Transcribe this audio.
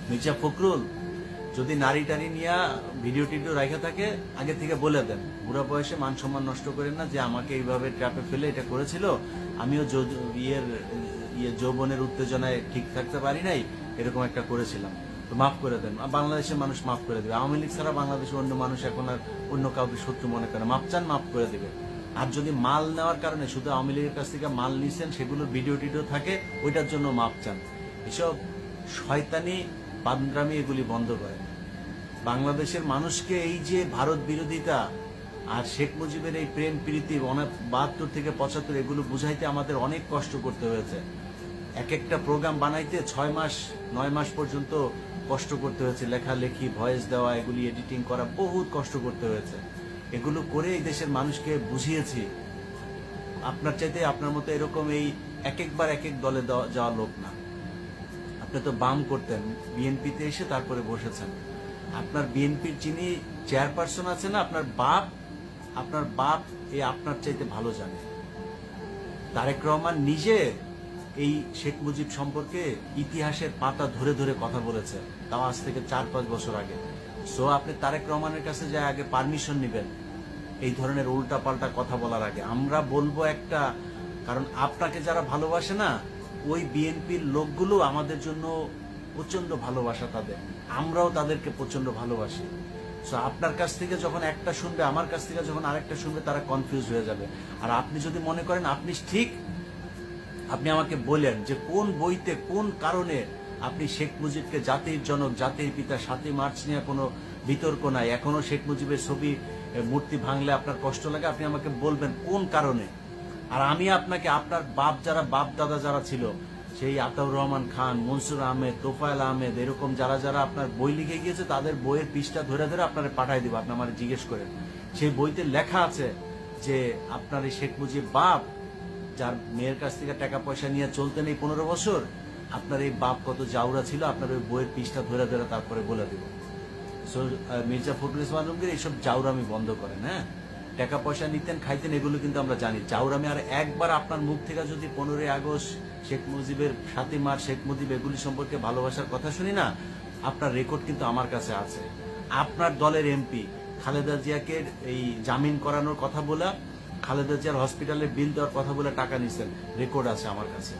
মির্জা ফখরুল যদি নারী টারি নিয়ে ভিডিও টিডিও রাখা থাকে আগে থেকে বলে দেন, বুড়া বয়সে মান সম্মান নষ্ট করেন না যে আমাকে এইভাবে ট্র্যাপে ফেলে এটা করেছিল, আমিও যৌবনের উত্তেজনায় ঠিক থাকতে পারি নাই, এরকম একটা করেছিলাম, তো মাফ করে দেন। বাংলাদেশের মানুষ মাফ করে দেবে। আওয়ামী লীগ ছাড়া বাংলাদেশের অন্য মানুষ এখন আর অন্য কাউকে শত্রু মনে করে, মাফ চান মাফ করে দেবে। আর যদি মাল নেওয়ার কারণে শুধু আওয়ামী লীগের কাছ থেকে মাল নিছেন সেগুলোর ভিডিও টিডিও থাকে, ওইটার জন্য মাফ চান। এসব শয়তানি বান্দ্রামি এগুলি বন্ধ করে। বাংলাদেশের মানুষকে এই যে ভারত বিরোধিতা আর শেখ মুজিবের এই প্রেম প্রীতি 72 থেকে 75 এগুলো বুঝাইতে আমাদের অনেক কষ্ট করতে হয়েছে। এক একটা প্রোগ্রাম বানাইতে 6 মাস 9 মাস পর্যন্ত কষ্ট করতে হয়েছে, লেখালেখি, ভয়েস দেওয়া, এগুলি এডিটিং করা, বহুত কষ্ট করতে হয়েছে। এগুলো করে এই দেশের মানুষকে বুঝিয়েছি। আপনার চাইতে আপনার মতো এরকম এই এক একবার এক এক দলে যাওয়া লোক না। আপনি তো বাম করতেন, বিএনপিতে এসে তারপরে বসেছেন। আপনার বিএনপির যিনি চেয়ারপারসন আছে না, আপনার বাপ এই আপনার চাইতে ভালো জানে। তারেক রহমান নিজে এই শেখ মুজিব সম্পর্কে ইতিহাসের পাতা ধরে ধরে কথা বলেছে, তাও আজ থেকে 4-5 বছর আগে। সো আপনি তারেক রহমানের কাছে যায় আগে পারমিশন নেবেন এই ধরনের উল্টা পাল্টা কথা বলার আগে। আমরা বলবো একটা, কারণ আপনাকে যারা ভালোবাসে না, ওই বিএনপির লোকগুলো আমাদের জন্য প্রচন্ড ভালোবাসা তাদের, আমরাও তাদেরকে প্রচন্ড ভালোবাসি। সো আপনার কাছ থেকে যখন একটা শুনবে, আমার কাছ থেকে যখন আরেকটা শুনবে, তারা কনফিউজ হয়ে যাবে। আর আপনি যদি মনে করেন আপনি ঠিক, আপনি আমাকে বলেন যে কোন বইতে কোন কারণে আপনি শেখ মুজিবকে জাতির জনক, জাতির পিতা, 7ই মার্চ নিয়ে কোনো বিতর্ক নাই, এখনো শেখ মুজিবের ছবি মূর্তি ভাঙলে আপনার কষ্ট লাগে, আপনি আমাকে বলবেন কোন কারণে। আর আমি আপনাকে আপনার বাপ দাদা যারা ছিল, সেই আতাউর রহমান খান, মনসুর আহমেদ, তোফায়েল আহমেদ, এরকম যারা আপনার বই লিখে গিয়েছে, তাদের বইয়ের পৃষ্ঠা ধরে ধরে আপনারা পাঠাই দিব। আপনি আমার জিজ্ঞেস করেন, সেই বইতে লেখা আছে যে আপনার এই শেখ মুজিব বাপ, যার মেয়ের কাছ থেকে টাকা পয়সা নিয়ে চলতেন এই 15 বছর, আপনার এই বাপ কত জাউরা ছিল, আপনার ওই বইয়ের পৃষ্ঠা ধরে ধরে তারপরে বলে দিব। সো মির্জা ফখরুল ইসলাম আলমগীর এইসব জাউরামি বন্ধ করেন। হ্যাঁ, টাকা পয়সা নিতেন, খাইতেন, এগুলো কিন্তু আমরা জানি, জাউরামি। আর একবার আপনার মুখ থেকে যদি 15ই আগস্ট, শেখ মুজিবের 7ই মার্চ, শেখ মুজিব এগুলি সম্পর্কে ভালোবাসার কথা শুনি না, আপনার রেকর্ড কিন্তু আমার কাছে আছে। আপনার দলের এমপি খালেদা জিয়াকে এই জামিন করানোর কথা বলে, খালেদা জিয়ার হসপিটালে বিল দেওয়ার কথা বলে টাকা নিছেন, রেকর্ড আছে আমার কাছে।